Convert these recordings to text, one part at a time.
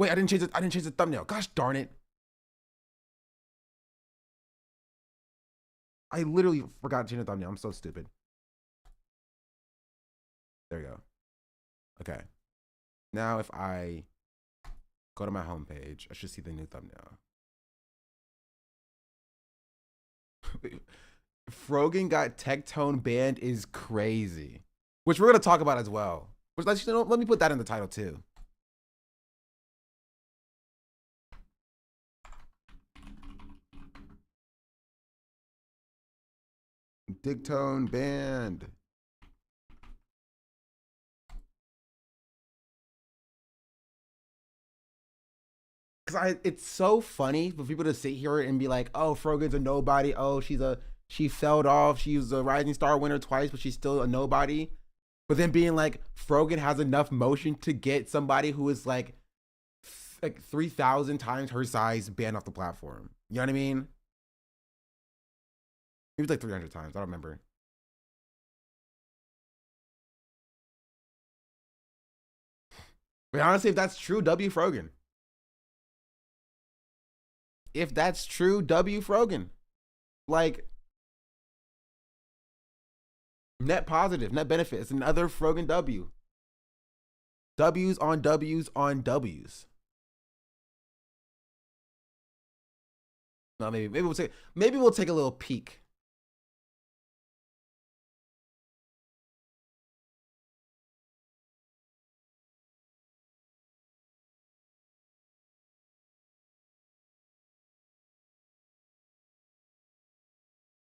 Wait, I didn't change it. I didn't change the thumbnail. Gosh darn it. I literally forgot to change the thumbnail. I'm so stupid. There you go. Okay. Now if I go to my homepage, I should see the new thumbnail. Frogan got Tectone banned is crazy. Which we're gonna talk about as well. Which let me put that in the title too. Tectone banned. Cause it's so funny for people to sit here and be like, oh, Frogan's a nobody. Oh, she fell off. She was a Rising Star winner twice, but she's still a nobody. But then being like, Frogan has enough motion to get somebody who is like 3,000 times her size banned off the platform. You know what I mean? It was like 300 times. I don't remember. But honestly, if that's true, W Frogan. If that's true, W Frogan. Like, net positive, net benefit. It's another Frogan W. W's on W's on W's. No, maybe we'll take a little peek.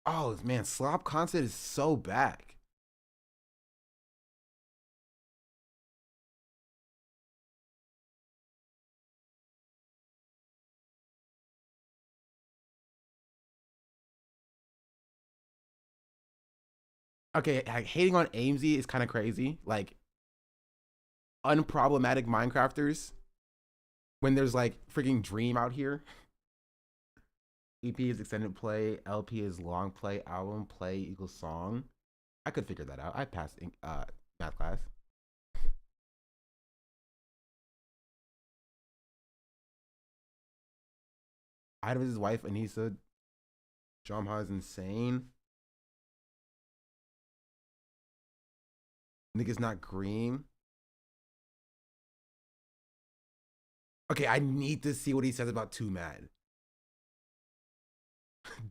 Oh man, slop content is so back. Okay, hating on Amesy is kind of crazy. Like, unproblematic Minecrafters when there's like freaking Dream out here. EP is extended play, LP is long play, album play equals song. I could figure that out. I passed math class. Out of his wife Anissa, Jomha is insane. Nigga's not green. Okay, I need to see what he says about TwoMad.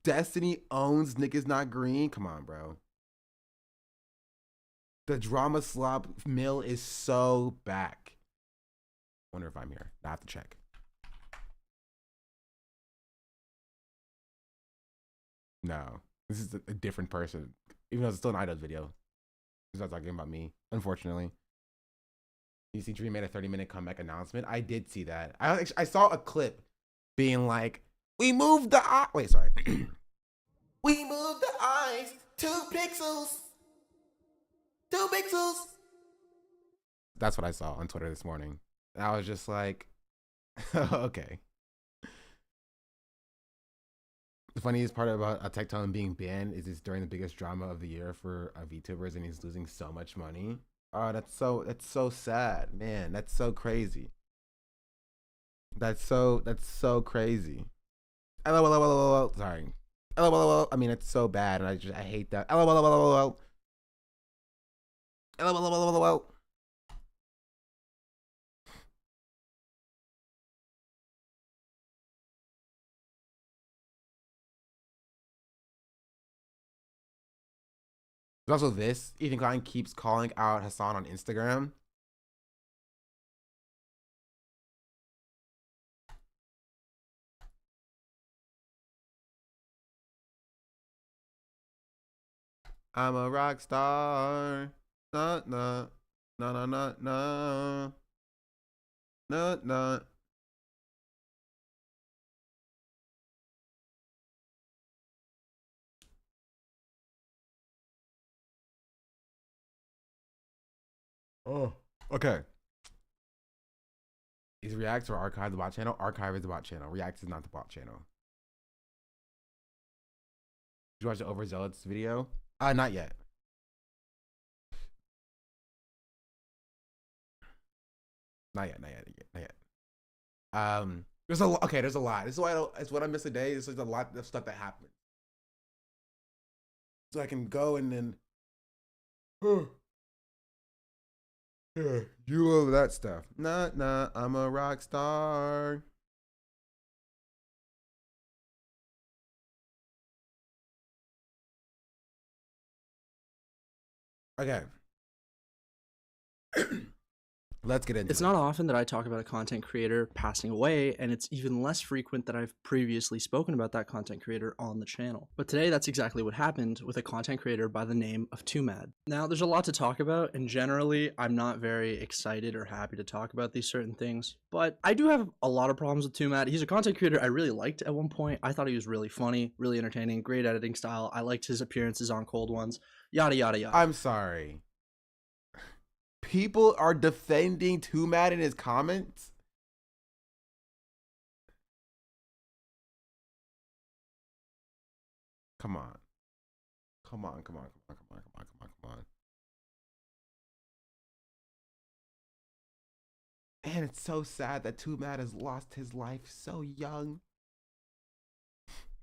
Destiny owns Niggas Not Green. Come on, bro. The drama slop mill is so back. Wonder if I'm here. I have to check. No, this is a different person. Even though it's still an idols video. He's not talking about me, unfortunately. You see Dream made a 30-minute comeback announcement. I did see that. I saw a clip being like, we moved the eye. Wait, sorry. We moved the eyes 2 pixels. 2 pixels. That's what I saw on Twitter this morning. And I was just like, okay. The funniest part about a Tectone being banned is it's during the biggest drama of the year for VTubers, and he's losing so much money. Oh, that's so sad, man. That's so crazy. That's so crazy. LOL. Sorry. LOL. I mean, it's so bad, and I hate that. LOL. LOL. There's also this. Ethan Klein keeps calling out Hasan on Instagram. I'm a rock star. No. Oh, okay. Is React or Archive the bot channel? Archive is the bot channel. React is not the bot channel. Did you watch the Overzealous video? Not yet. Not yet. There's a lot. Okay, there's a lot. This is why I don't. It's what I miss today. There's a lot of stuff that happened. So I can go and then. Yeah, you love that stuff. Nah, I'm a rock star. Okay. Let's get into it. It's not often that I talk about a content creator passing away, and it's even less frequent that I've previously spoken about that content creator on the channel. But today, that's exactly what happened with a content creator by the name of TwoMad. Now, there's a lot to talk about, and generally, I'm not very excited or happy to talk about these certain things, but I do have a lot of problems with TwoMad. He's a content creator I really liked at one point. I thought he was really funny, really entertaining, great editing style. I liked his appearances on Cold Ones, yada, yada, yada. I'm sorry. People are defending TwoMad in his comments. Come on. Come on. And it's so sad that TwoMad has lost his life so young.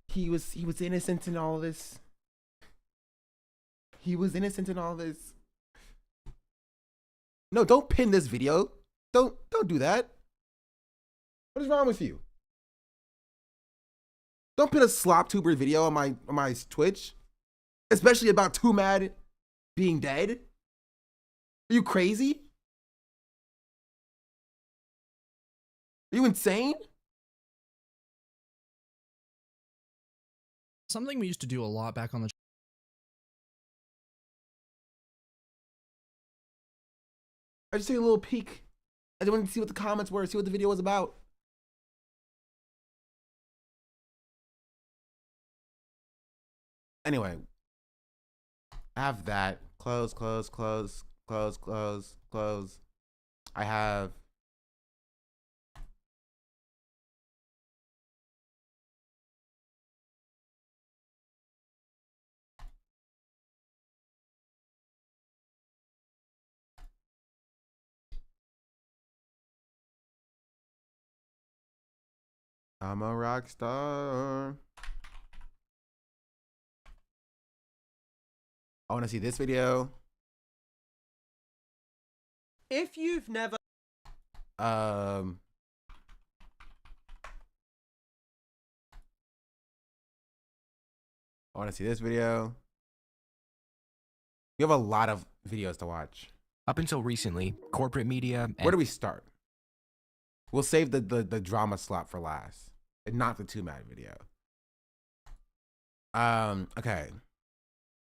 He was innocent in all this. He was innocent in all this. No, don't pin this video. Don't do that. What is wrong with you? Don't pin a SlopTuber video on my Twitch, especially about TwoMad being dead. Are you crazy? Are you insane? Something we used to do a lot back on the I just took a little peek. I just wanted to see what the comments were, see what the video was about. Anyway, I have that. Close. I have I'm a rock star. I want to see this video. If you've never I want to see this video. You have a lot of videos to watch. Up until recently, corporate media... Where do we start? We'll save the drama slot for last, and not the TwoMad video. Okay.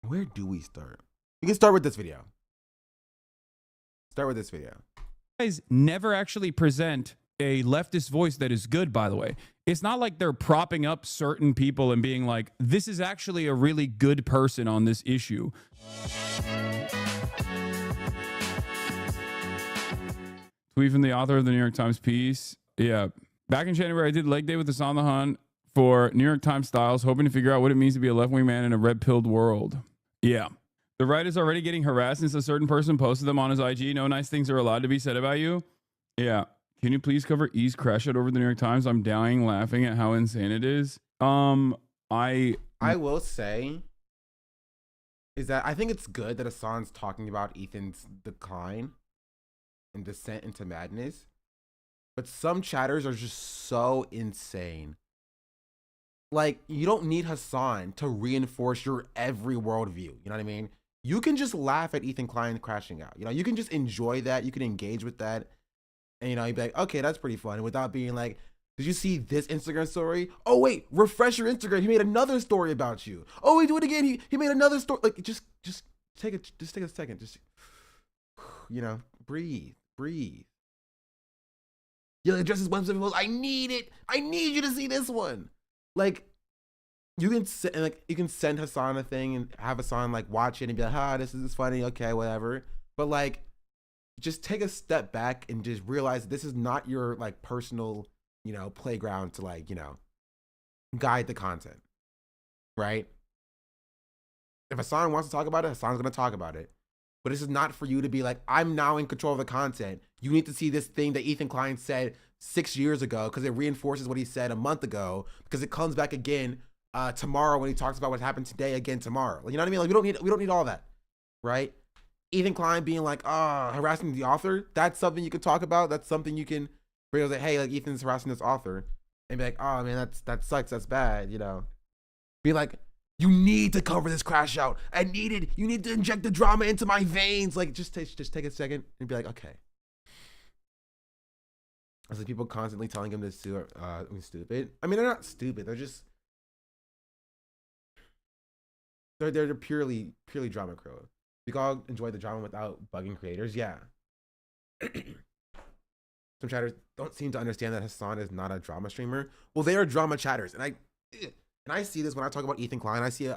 Where do we start? We can start with this video. Guys never actually present a leftist voice that is good, by the way. It's not like they're propping up certain people and being like, this is actually a really good person on this issue. Tweet from the author of the New York Times piece. Yeah. Back in January, I did leg day with Hasan on the Hunt for New York Times Styles, hoping to figure out what it means to be a left-wing man in a red-pilled world. Yeah. The right is already getting harassed since a certain person posted them on his IG. No nice things are allowed to be said about you. Yeah. Can you please cover E's crash out over the New York Times? I'm dying laughing at how insane it is. I will say is that I think it's good that Hasan's talking about Ethan's decline and descent into madness. But some chatters are just so insane. Like, you don't need Hasan to reinforce your every worldview. You know what I mean? You can just laugh at Ethan Klein crashing out. You know, you can just enjoy that. You can engage with that. And, you know, you'd be like, okay, that's pretty fun. Without being like, did you see this Instagram story? Oh, wait, refresh your Instagram. He made another story about you. Oh, wait, do it again. He made another story. Like, just take a second. Just, you know, breathe. You'll address this one specific post. I need it. I need you to see this one. Like, you can send Hasan a thing and have Hasan like watch it and be like, this is funny. Okay, whatever. But like, just take a step back and just realize this is not your like personal, you know, playground to like, you know, guide the content, right? If Hasan wants to talk about it, Hasan's gonna talk about it. But this is not for you to be like, I'm now in control of the content. You need to see this thing that Ethan Klein said 6 years ago because it reinforces what he said a month ago because it comes back again tomorrow when he talks about what happened today again tomorrow. You know what I mean? Like we don't need all that, right? Ethan Klein being like, harassing the author. That's something you could talk about. That's something you can bring up like, hey, like Ethan's harassing this author, and be like, oh man, that sucks. That's bad. You know, be like, you need to cover this crash out. You need to inject the drama into my veins. Like, just take a second and be like, okay. It's like people constantly telling him to sue stupid. I mean, they're not stupid. They're just they're purely drama crew. We can all enjoy the drama without bugging creators. Yeah. Some chatters don't seem to understand that Hasan is not a drama streamer. Well, they are drama chatters, and I see this when I talk about Ethan Klein. I see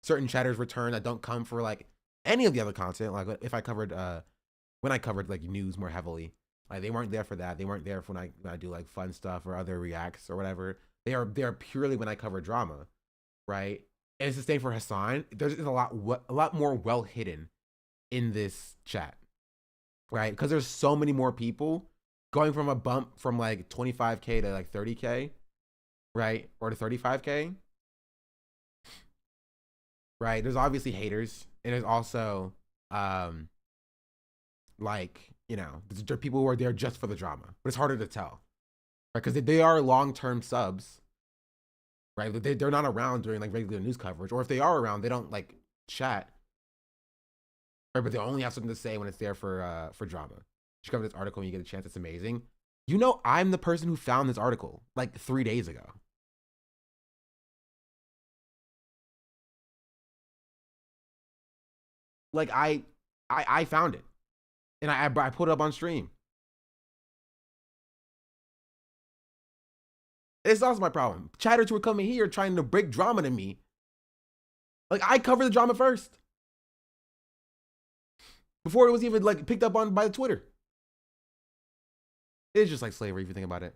certain chatters return that don't come for like any of the other content. Like if I covered when I covered like news more heavily, like they weren't there for that. They weren't there for when I do like fun stuff or other reacts or whatever. They are purely when I cover drama, right? And it's the same for Hasan. There's a lot more well hidden in this chat, right? Because there's so many more people going from a bump from like 25K to like 30K, right? Or to 35K, right? There's obviously haters, and there's also like, you know, there are people who are there just for the drama, but it's harder to tell, right? Because they are long-term subs, right? They're not around during like regular news coverage, or if they are around, they don't like chat, right? But they only have something to say when it's there for drama. You should cover this article when you get a chance. It's amazing. You know, I'm the person who found this article like 3 days ago. Like I found it, and I put it up on stream. It's also my problem. Chatters who are coming here trying to break drama to me. Like I covered the drama first, before it was even like picked up on by the Twitter. It's just like slavery if you think about it.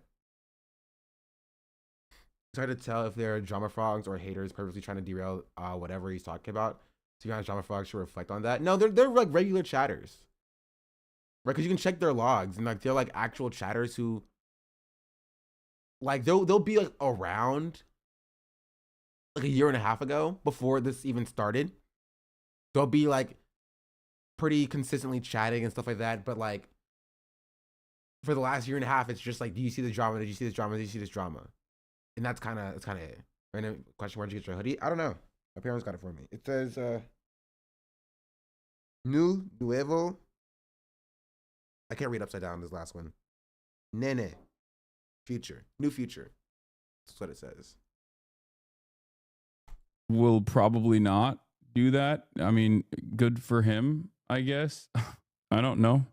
It's hard to tell if they're drama frogs or haters purposely trying to derail whatever he's talking about. To be honest, drama frogs should reflect on that. No, they're like regular chatters, right? Because you can check their logs, and like they're like actual chatters who, like they'll be like around like a year and a half ago before this even started. They'll be like pretty consistently chatting and stuff like that, but like for the last year and a half, it's just like, do you see the drama? Did you see this drama? Did you see this drama? And that's kind of it. Random question: where'd you get your hoodie? I don't know. My parents got it for me. It says Nuevo. I can't read upside down this last one. Nene. Future. New future. That's what it says. Will probably not do that. I mean, good for him, I guess. I don't know.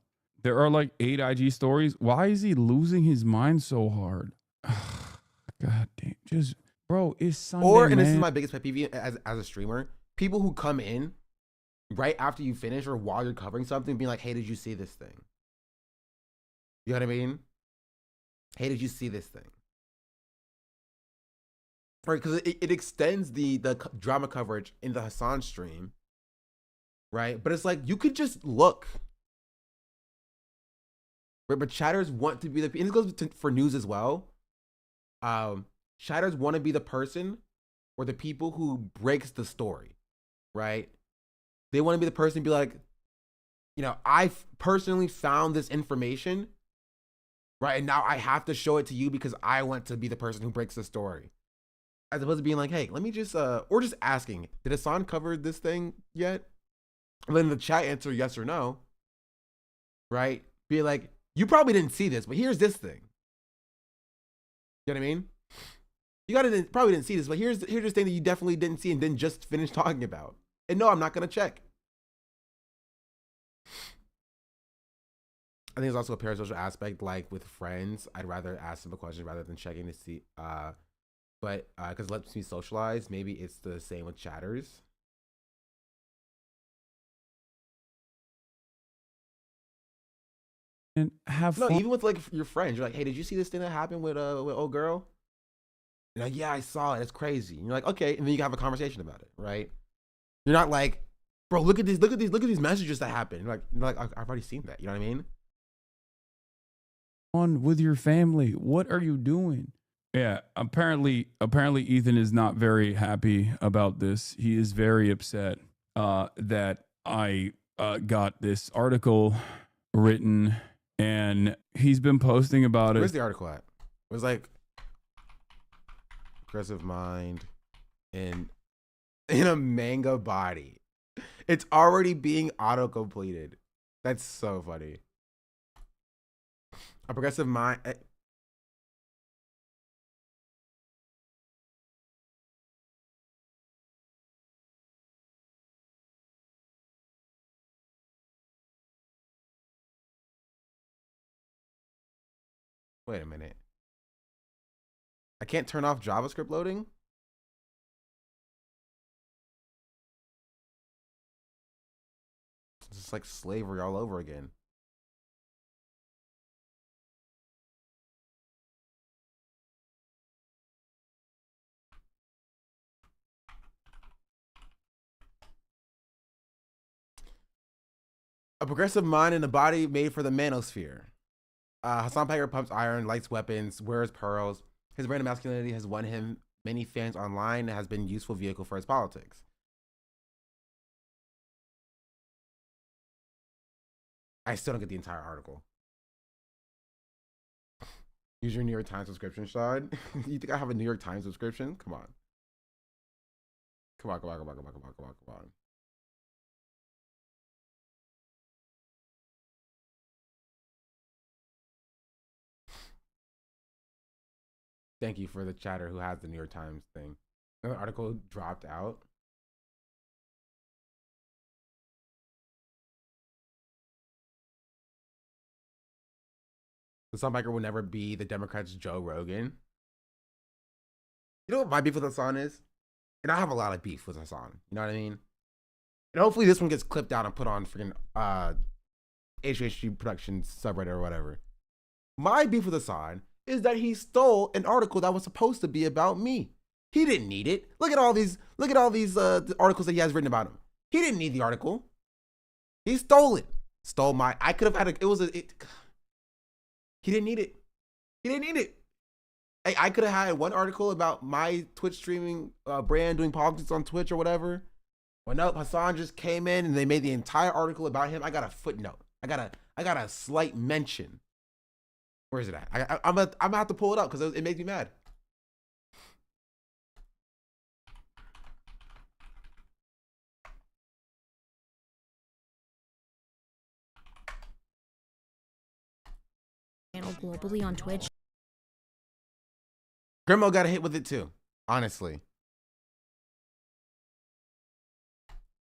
There are like 8 IG stories. Why is he losing his mind so hard? God damn. Just, bro, it's Sunday, And this is man. my biggest pet peeve as a streamer. People who come in right after you finish or while you're covering something being like, hey, did you see this thing? You know what I mean? Hey, did you see this thing? Right, because it extends the drama coverage in the Hasan stream, right? But it's like, you could just look. Right, but chatters want to be and it goes for news as well. Chatters want to be the person or the people who breaks the story, right? They want to be the person to be like, you know, I personally found this information, right? And now I have to show it to you because I want to be the person who breaks the story. As opposed to being like, hey, let me just, or just asking, did Hasan cover this thing yet? And then the chat answer yes or no, right? Be like, you probably didn't see this, but here's this thing. You know what I mean? You probably didn't see this, but here's this thing that you definitely didn't see and didn't just finish talking about. And no, I'm not gonna check. I think there's also a parasocial aspect, like with friends. I'd rather ask them a question rather than checking to see. But because it lets me socialize, maybe it's the same with chatters. And have No, fun. even with like your friends, you're like, hey, did you see this thing that happened with old girl? You're like, yeah, I saw it. It's crazy. And you're like, okay, and then you can have a conversation about it, right? You're not like, Bro, look at these messages that happen. Like I've already seen that. You know what I mean? On with your family. What are you doing? Yeah, apparently Ethan is not very happy about this. He is very upset that I got this article written, and he's been posting about Where's it. the article at? It was like aggressive mind in a manga body. It's already being auto completed. That's so funny. A progressive mind. Wait a minute. I can't turn off JavaScript loading? It's just like slavery all over again. A progressive mind in a body made for the manosphere. Hasan Piker pumps iron, lights weapons, wears pearls. His random masculinity has won him many fans online and has been a useful vehicle for his politics. I still don't get the entire article. Use your New York Times subscription, Sean. You think I have a New York Times subscription? Come on. Come on. Thank you for the chatter who has the New York Times thing. The article dropped out. The Sunbiker will never be the Democrats' Joe Rogan. You know what my beef with Hasan is? And I have a lot of beef with Hasan. You know what I mean? And hopefully this one gets clipped out and put on freaking HHG Productions subreddit or whatever. My beef with Hasan is that he stole an article that was supposed to be about me. He didn't need it. Look at all these articles that he has written about him. He didn't need the article. He stole it. Stole my. I could have had he didn't need it. He didn't need it. I could have had one article about my Twitch streaming brand doing politics on Twitch or whatever. Well, no, Hasan just came in and they made the entire article about him. I got a footnote. I got a slight mention. Where is it at? I'm gonna have to pull it up because it makes me mad. Channel globally on Twitch. Grimo got a hit with it too, honestly.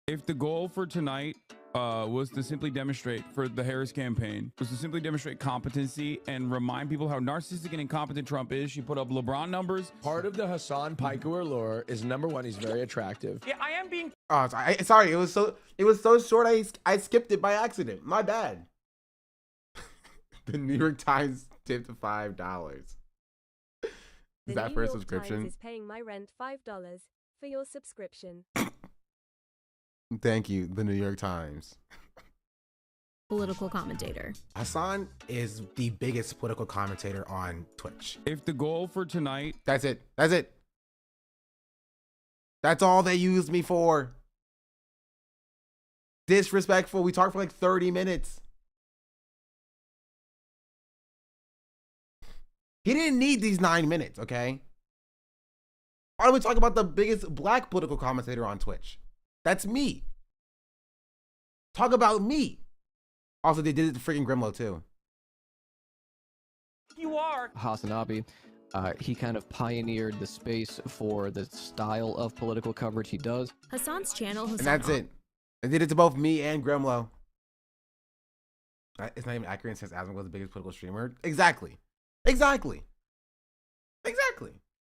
If the goal for tonight was to simply demonstrate for the Harris campaign, was to simply demonstrate competency and remind people how narcissistic and incompetent Trump is, she put up LeBron numbers. Part of the Hasan Piker allure is number one, he's very attractive. Yeah, I am being. Oh, sorry. It was so short. I skipped it by accident. My bad. The New York Times tipped $5. Is that for a subscription? The New York Times is paying my rent $5 for your subscription. Thank you, the New York Times. Political commentator. Hasan is the biggest political commentator on Twitch. If the goal for tonight. That's it. That's all they used me for. Disrespectful. We talked for like 30 minutes. He didn't need these 9 minutes, okay? Why don't we talk about the biggest black political commentator on Twitch? That's me. Talk about me. Also, they did it to freaking Grimlow too. You are. Hasanabi, he kind of pioneered the space for the style of political coverage he does. Hasan's channel has. And that's it. They did it to both me and Grimlow. It's not even accurate since Asmund was the biggest political streamer. Exactly. If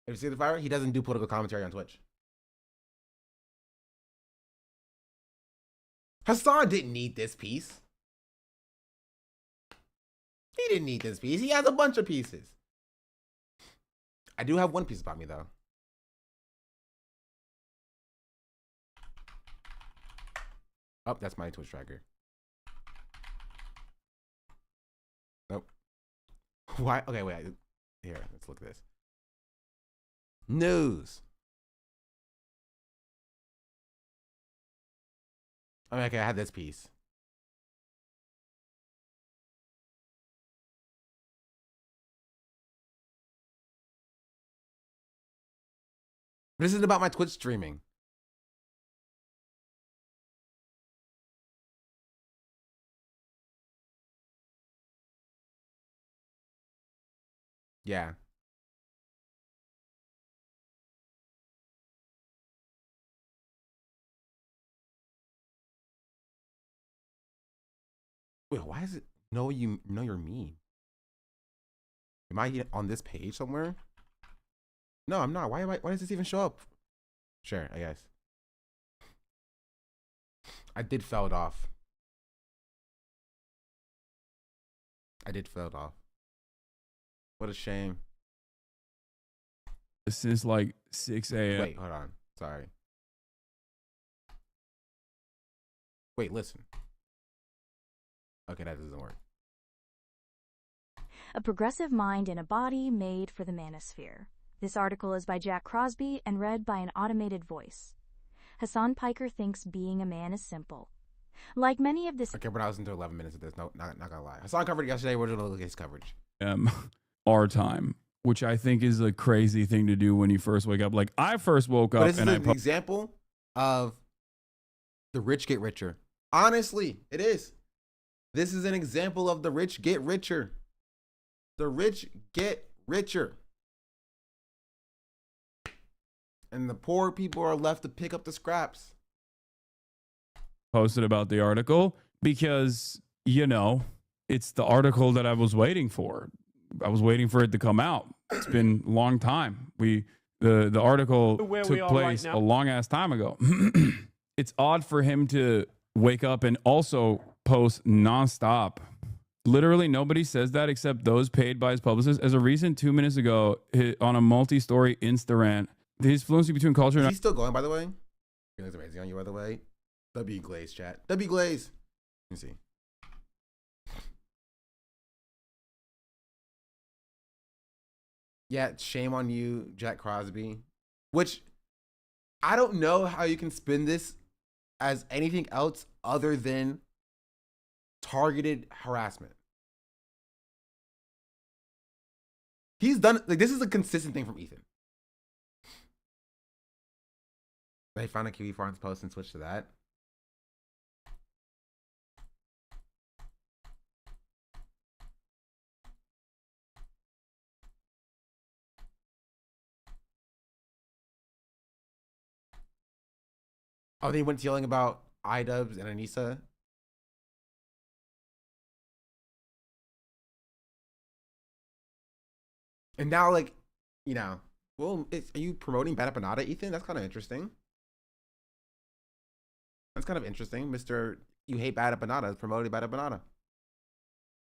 you see the fire, he doesn't do political commentary on Twitch. Hasan didn't need this piece. He didn't need this piece. He has a bunch of pieces. I do have one piece about me, though. Oh, that's my Twitch tracker. Nope. Why? Okay, wait. Here, let's look at this. News. I mean, okay, I had this piece. This isn't about my Twitch streaming. Yeah. Wait, why is it know you're mean? Am I on this page somewhere? No, I'm not. Why does this even show up? Sure, I guess. I did fell it off. I did fell it off. What a shame. Since like 6 a.m. Wait, hold on. Sorry. Wait, listen. Okay, that doesn't work. A progressive mind in a body made for the manosphere. This article is by Jack Crosby and read by an automated voice. Hasan Piker thinks being a man is simple. Like many of this... Okay, but I was into 11 minutes of this. No, not gonna lie. Hasan covered it yesterday. We're gonna look at his coverage. Our time, which I think is a crazy thing to do when you first wake up. Like, I first woke up But this and is an example of the rich get richer. Honestly, it is. This is an example of the rich get richer. The rich get richer. And the poor people are left to pick up the scraps. posted about the article because, you know, it's the article that I was waiting for. I was waiting for it to come out. It's been a long time. The article took place a long ass time ago. It's odd for him to wake up and also post nonstop. Literally nobody says that except those paid by his publicist. As a recent 2 minutes ago, on a multi-story Insta rant, his fluency between culture and... He's still going, by the way. He looks amazing on you, by the way. W Glaze, chat. W Glaze. Let me see. Yeah, shame on you, Jack Crosby. Which, I don't know how you can spin this as anything else other than targeted harassment. He's done, like, this is a consistent thing from Ethan. They found a Kiwi Farms post and switched to that. Oh, they went yelling about iDubbbz and Anissa. And now, like, you know, well, are you promoting Bad Empanada, Ethan? That's kind of interesting. That's kind of interesting, Mr. You hate Bad Empanada, promoting Bad Empanada.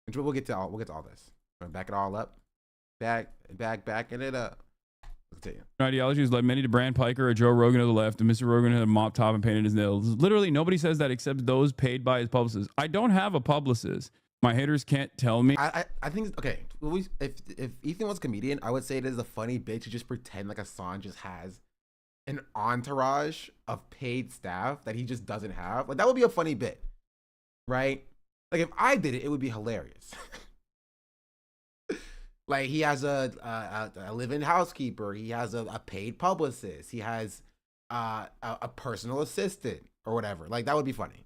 And we'll get to all this. We're gonna back it all up, backing it up. Continue. Ideologies led many to brand Piker or Joe Rogan to the left, and Mr. Rogan had a mop top and painted his nails. Literally, nobody says that except those paid by his publicist. I don't have a publicist. My haters can't tell me. I think, okay, if Ethan was a comedian, I would say it is a funny bit to just pretend like Hasan just has an entourage of paid staff that he just doesn't have. Like, that would be a funny bit, right? Like, if I did it, it would be hilarious. Like, he has a live-in housekeeper. He has a paid publicist. He has a personal assistant or whatever. Like, that would be funny.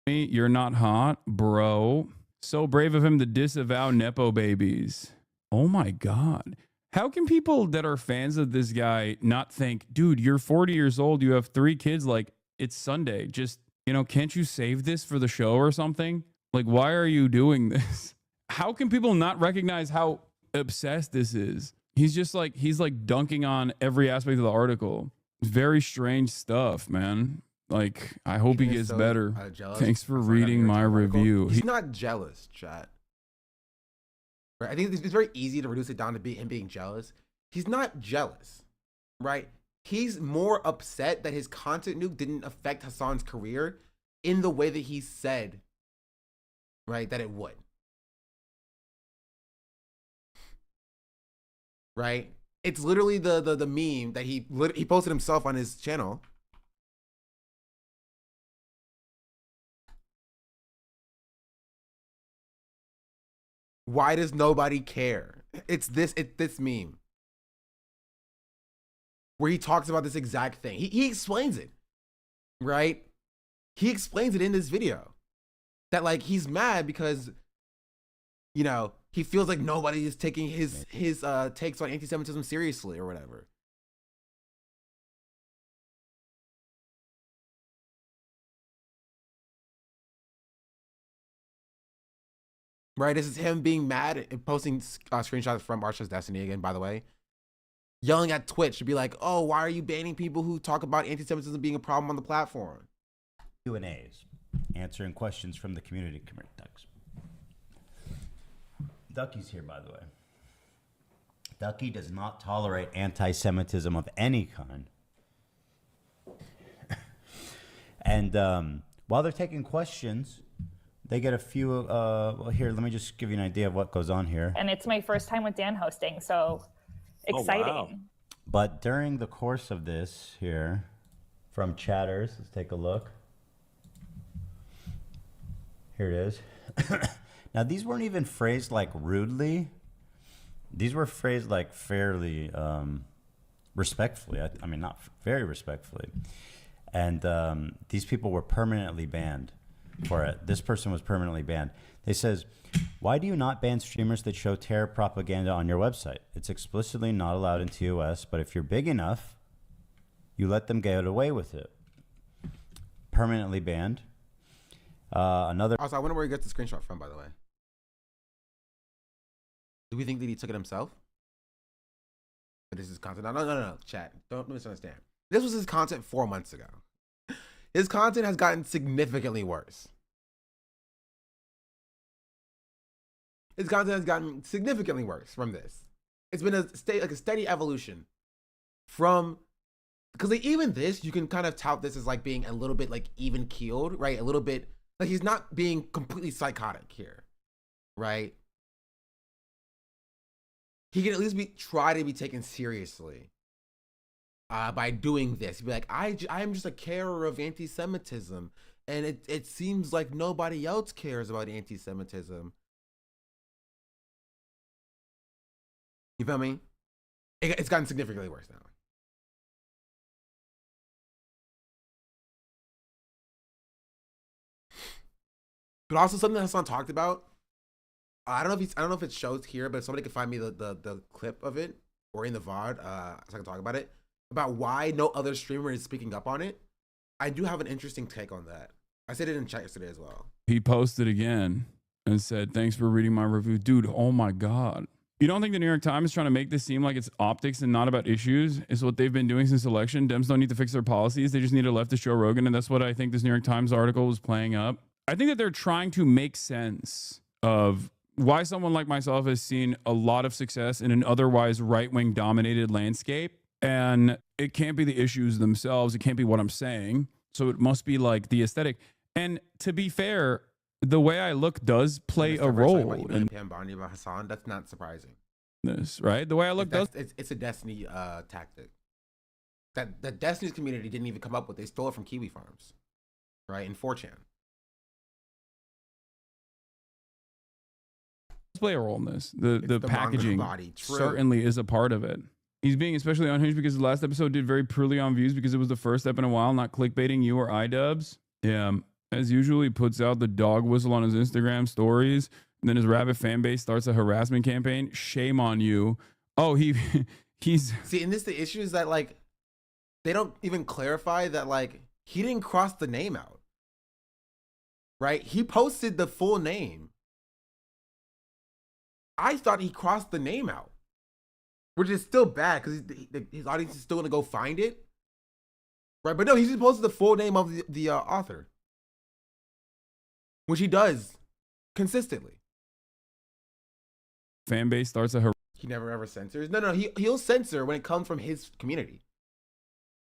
You're not hot, bro. So brave of him to disavow Nepo babies. Oh my God. How can people that are fans of this guy not think, dude, you're 40 years old. You have 3 kids. Like, it's Sunday. Just, you know, can't you save this for the show or something? Like, why are you doing this? How can people not recognize how obsessed this is? He's like dunking on every aspect of the article. Very strange stuff, man. Like, I hope he gets better. Thanks for reading my review. He's not jealous, chat. Right? I think it's very easy to reduce it down to him being jealous. He's not jealous, right? He's more upset that his content nuke didn't affect Hasan's career in the way that he said, right, that it would. Right? It's literally the meme that he posted himself on his channel. Why does nobody care? It's this meme where he talks about this exact thing. He explains it, right? He explains it in this video that like he's mad because, you know, he feels like nobody is taking his takes on anti-Semitism seriously or whatever. Right, this is him being mad and posting screenshots from Archer's Destiny again, by the way. Yelling at Twitch to be like, oh, why are you banning people who talk about anti-Semitism being a problem on the platform? Q&As, answering questions from the community. Come here, Ducks. Ducky's here, by the way. Ducky does not tolerate anti-Semitism of any kind. And while they're taking questions, they get a few, well, here, let me just give you an idea of what goes on here. And it's my first time with Dan hosting, so exciting. Oh, wow. But during the course of this here, from chatters, let's take a look. Here it is. Now, these weren't even phrased like rudely. These were phrased like fairly respectfully. I mean, not very respectfully. And these people were permanently banned for it. This person was permanently banned. They says, why do you not ban streamers that show terror propaganda on your website? It's explicitly not allowed in TOS, but if you're big enough, you let them get away with it. Permanently banned. Another. Also, I wonder where he gets the screenshot from, by the way. Do we think that he took it himself? But this is content. No, chat. Don't misunderstand. This was his content 4 months ago. His content has gotten significantly worse. His content has gotten significantly worse from this. It's been a steady evolution from, because like even this, you can kind of tout this as like being a little bit like even keeled, right? A little bit like he's not being completely psychotic here, right? He can at least try to be taken seriously by doing this. He'd be like, I am just a carer of anti-Semitism, and it seems like nobody else cares about anti-Semitism. You feel me? It's gotten significantly worse now. But also something that Hasan talked about. I don't know if it shows here, but if somebody can find me the clip of it or in the VOD, so I can talk about it, about why no other streamer is speaking up on it. I do have an interesting take on that. I said it in chat yesterday as well. He posted again and said, thanks for reading my review. Dude, oh my God. You don't think the New York Times is trying to make this seem like it's optics and not about issues? It's what they've been doing since election. Dems don't need to fix their policies. They just need to leftist Joe Rogan. And that's what I think this New York Times article was playing up. I think that they're trying to make sense of why someone like myself has seen a lot of success in an otherwise right-wing dominated landscape. And it can't be the issues themselves. It can't be what I'm saying. So it must be like the aesthetic. And to be fair, the way I look does play a role in Hasan. That's not surprising. This, right? The way I look does. It's a Destiny tactic that the Destiny's community didn't even come up with. They stole it from Kiwi Farms, right? In 4chan. Play a role in this. The packaging certainly is a part of it. He's being especially unhinged because the last episode did very poorly on views because it was the first step in a while, not clickbaiting you or iDubbbz. Yeah. As usual, he puts out the dog whistle on his Instagram stories, and then his rabbit fan base starts a harassment campaign. Shame on you. Oh, he's see, and this the issue is that like they don't even clarify that like he didn't cross the name out. Right? He posted the full name. I thought he crossed the name out, which is still bad because his audience is still gonna go find it, right? But no, he just posted the full name of the author, which he does consistently. Fan base starts a he never ever censors. No, he'll censor when it comes from his community.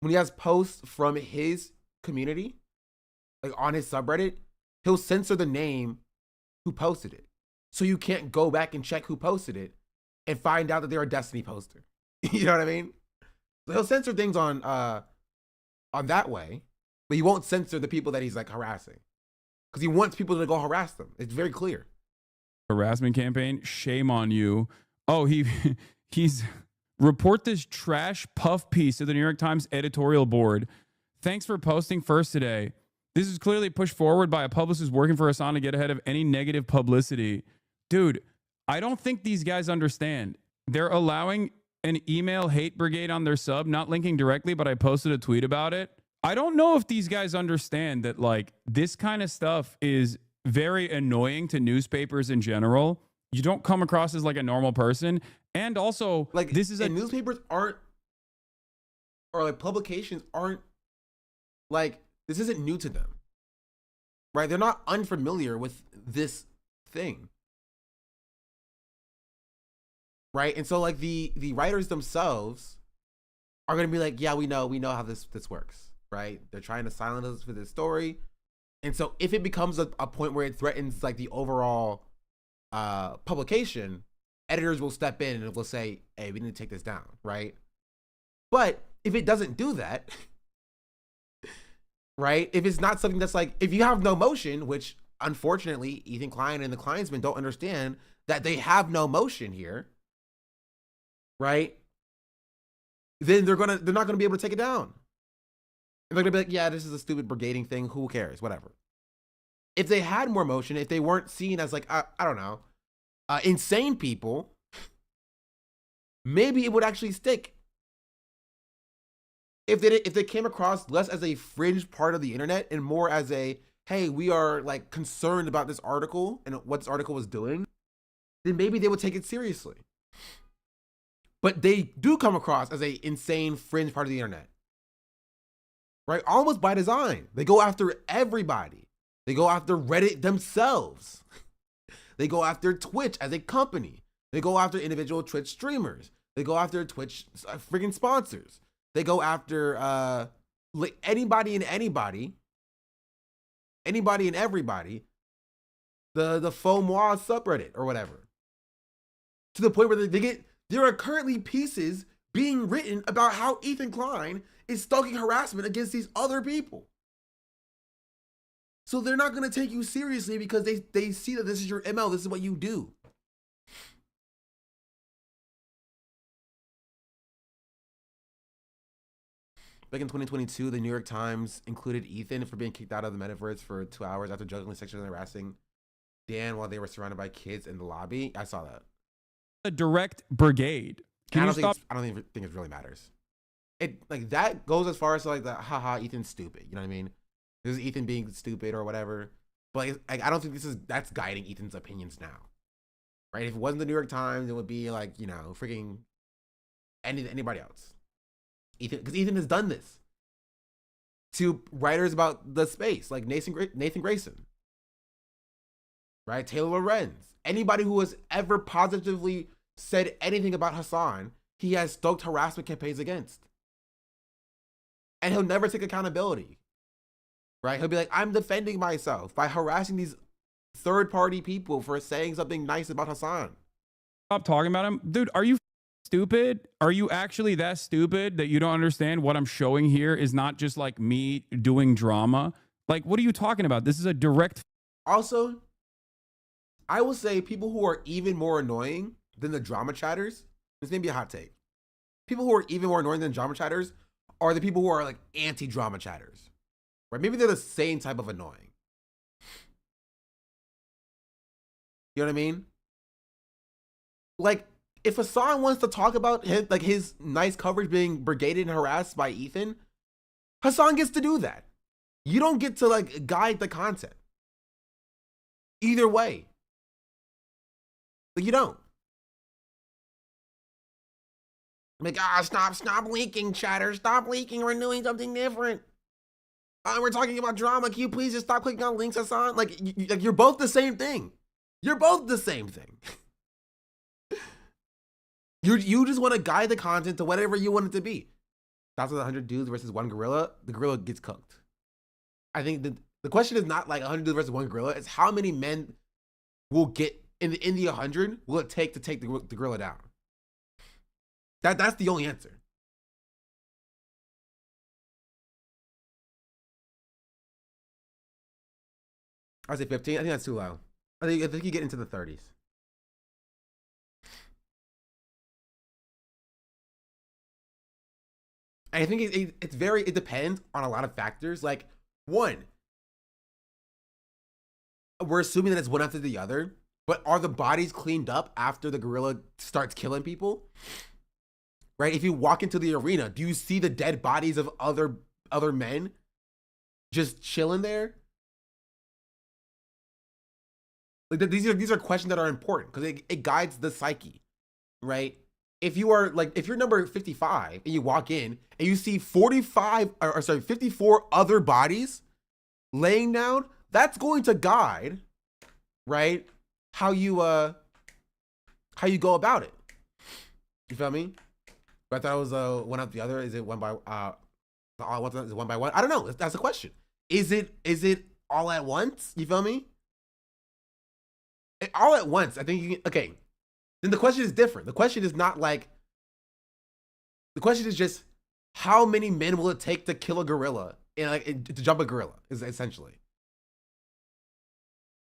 When he has posts from his community, like on his subreddit, he'll censor the name who posted it. So you can't go back and check who posted it and find out that they're a Destiny poster. You know what I mean? So he'll censor things on that way, but he won't censor the people that he's like harassing. Because he wants people to go harass them. It's very clear. Harassment campaign. Shame on you. Oh, he's report this trash puff piece to the New York Times editorial board. Thanks for posting first today. This is clearly pushed forward by a publicist working for Hasan to get ahead of any negative publicity. Dude, I don't think these guys understand. They're allowing an email hate brigade on their sub, not linking directly, but I posted a tweet about it. I don't know if these guys understand that like this kind of stuff is very annoying to newspapers in general. You don't come across as like a normal person. And also like this is newspapers aren't, or like publications aren't like, this isn't new to them, right? They're not unfamiliar with this thing, right? And so like the writers themselves are going to be like, yeah, we know how this works, right? They're trying to silence us for this story. And so if it becomes a point where it threatens like the overall publication, editors will step in and will say, hey, we need to take this down, right? But if it doesn't do that, right? If it's not something that's like, if you have no motion, which unfortunately Ethan Klein and the Kleinsmen don't understand that they have no motion here, right? Then they're not gonna be able to take it down. And they're gonna be like, yeah, this is a stupid brigading thing. Who cares? Whatever. If they had more motion, if they weren't seen as like, I don't know, insane people, maybe it would actually stick. If they came across less as a fringe part of the internet and more as a, hey, we are like concerned about this article and what this article was doing, then maybe they would take it seriously. But they do come across as a insane fringe part of the internet, right? Almost by design. They go after everybody. They go after Reddit themselves. They go after Twitch as a company. They go after individual Twitch streamers. They go after Twitch freaking sponsors. They go after anybody and everybody, the FOMOA subreddit or whatever. To the point where there are currently pieces being written about how Ethan Klein is stoking harassment against these other people. So they're not going to take you seriously because they see that this is your ML, this is what you do. Back in 2022, the New York Times included Ethan for being kicked out of the metaverse for 2 hours after jokingly sexually harassing Dan while they were surrounded by kids in the lobby. I saw that. A direct brigade. I don't think it really matters. It like that goes as far as like the haha Ethan's stupid. You know what I mean? This is Ethan being stupid or whatever. But like, I don't think that's guiding Ethan's opinions now, right? If it wasn't the New York Times, it would be like, you know, freaking anybody else. Because Ethan has done this to writers about the space, like Nathan Grayson, right? Taylor Lorenz, anybody who has ever positively said anything about Hasan, he has stoked harassment campaigns against. And he'll never take accountability, right? He'll be like, I'm defending myself by harassing these third-party people for saying something nice about Hasan. Stop talking about him. Dude, are you stupid? Are you actually that stupid that you don't understand what I'm showing here is not just like me doing drama? Like, what are you talking about? This is a direct... Also, I will say people who are even more annoying than the drama chatters, this may be a hot take. People who are even more annoying than drama chatters are the people who are like anti-drama chatters, right? Maybe they're the same type of annoying. You know what I mean? Like, if Hasan wants to talk about his nice coverage being brigaded and harassed by Ethan, Hasan gets to do that. You don't get to like guide the content. Either way. Like, you don't. Like, stop leaking, chatter. Stop leaking. We're doing something different. We're talking about drama. Can you please just stop clicking on links, Hasan? Like, you're both the same thing. You're both the same thing. You just want to guide the content to whatever you want it to be. That's what 100 dudes versus one gorilla. The gorilla gets cooked. I think the The question is not like 100 dudes versus one gorilla. It's how many men will get in the 100 will it take to take the gorilla down? That's the only answer. I say 15. I think that's too low. I think you get into the 30s. I think it depends on a lot of factors. Like, one, we're assuming that it's one after the other, but are the bodies cleaned up after the gorilla starts killing people? Right? If you walk into the arena, do you see the dead bodies of other men just chilling there? Like, these are questions that are important because it guides the psyche, right? If you're number 55 and you walk in and you see 54 other bodies laying down, that's going to guide, right, how you go about it. You feel me? But I thought it was one after the other. Is it one by is it one by one? I don't know. That's the question. Is it all at once? You feel me? All at once. I think you can, okay. Then the question is different. The question is not like, the question is just how many men will it take to kill a gorilla and to jump a gorilla is essentially.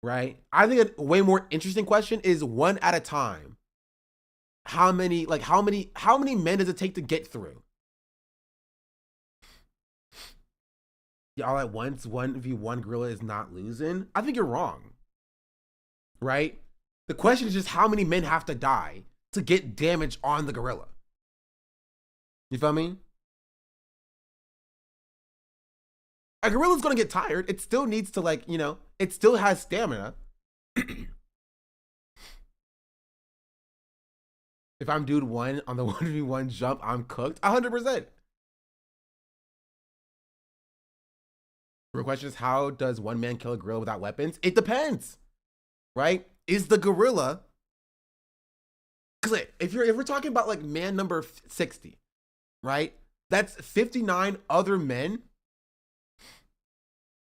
Right? I think a way more interesting question is one at a time. How many men does it take to get through? Yeah, all at once, 1v1 gorilla is not losing. I think you're wrong. Right? The question is just how many men have to die to get damage on the gorilla. You feel me? A gorilla's gonna get tired. It still needs to it still has stamina. If I'm dude 1 on the 1v1 jump, I'm cooked 100%. The question is, how does one man kill a gorilla without weapons? It depends, right? Is the gorilla, because if we're talking about like man number 60, right? That's 59 other men,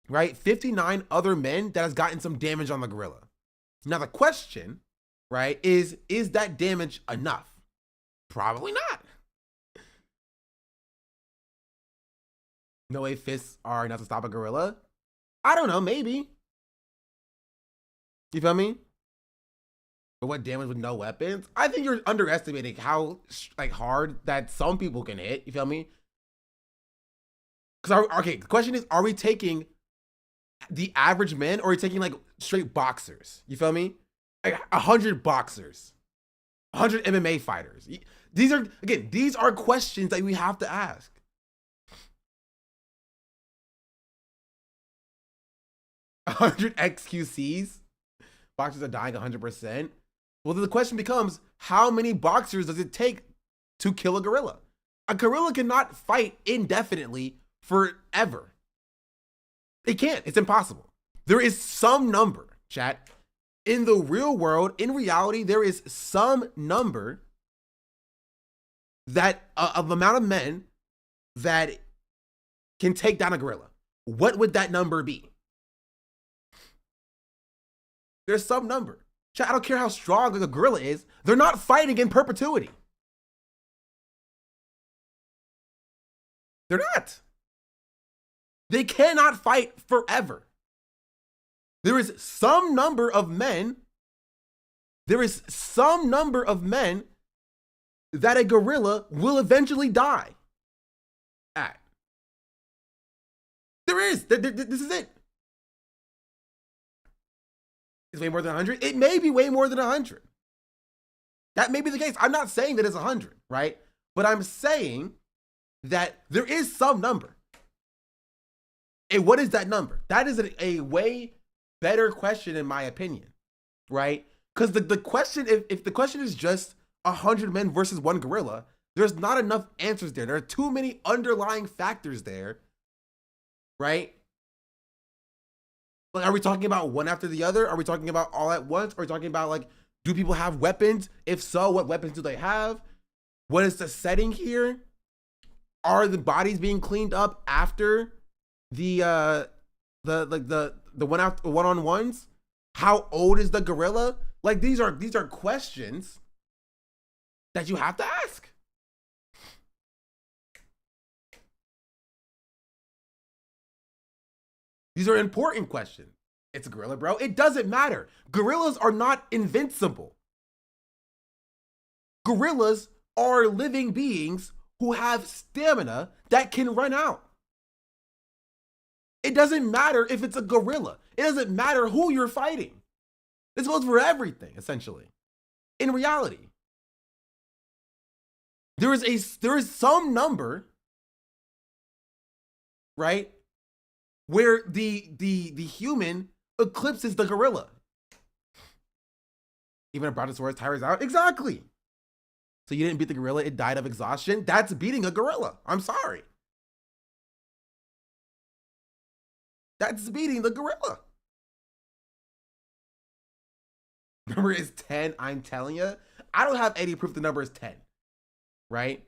right? 59 other men that has gotten some damage on the gorilla. Now the question, right, is that damage enough? Probably not. No way fists are enough to stop a gorilla? I don't know, maybe. You feel me? But what damage with no weapons? I think you're underestimating how hard that some people can hit. You feel me? Because the question is, are we taking the average men or are we taking like straight boxers? You feel me? Like 100 boxers, 100 MMA fighters. These are questions that we have to ask. A 100 XQCs, boxers are dying 100%. Well, then the question becomes, how many boxers does it take to kill a gorilla? A gorilla cannot fight indefinitely forever. It can't. It's impossible. There is some number, chat. In the real world, in reality, there is some number that of amount of men that can take down a gorilla. What would that number be? There's some number. Chat, I don't care how strong the gorilla is. They're not fighting in perpetuity. They're not. They cannot fight forever. There is some number of men. There is some number of men that a gorilla will eventually die at. There is. This is it. It's way more than 100. It may be way more than 100. That may be the case. I'm not saying that it's 100, right? But I'm saying that there is some number. And what is that number? That is a way better question in my opinion, right? Because the question, if the question is just 100 men versus one gorilla, there's not enough answers there. There are too many underlying factors there, right? Like, are we talking about one after the other? Are we talking about all at once? Are we talking about like, do people have weapons? If so, what weapons do they have? What is the setting here? Are the bodies being cleaned up after the the one-on-ones? How old is the gorilla? Like these are questions that you have to ask. These are important questions. It's a gorilla, bro. It doesn't matter. Gorillas are not invincible. Gorillas are living beings who have stamina that can run out. It doesn't matter if it's a gorilla. It doesn't matter who you're fighting. This goes for everything, essentially. In reality, there is some number, right, where the human eclipses the gorilla. Even a brontosaurus tires out. Exactly. So you didn't beat the gorilla, it died of exhaustion. That's beating a gorilla. I'm sorry. That's beating the gorilla. Number is 10, I'm telling you. I don't have any proof the number is 10, right?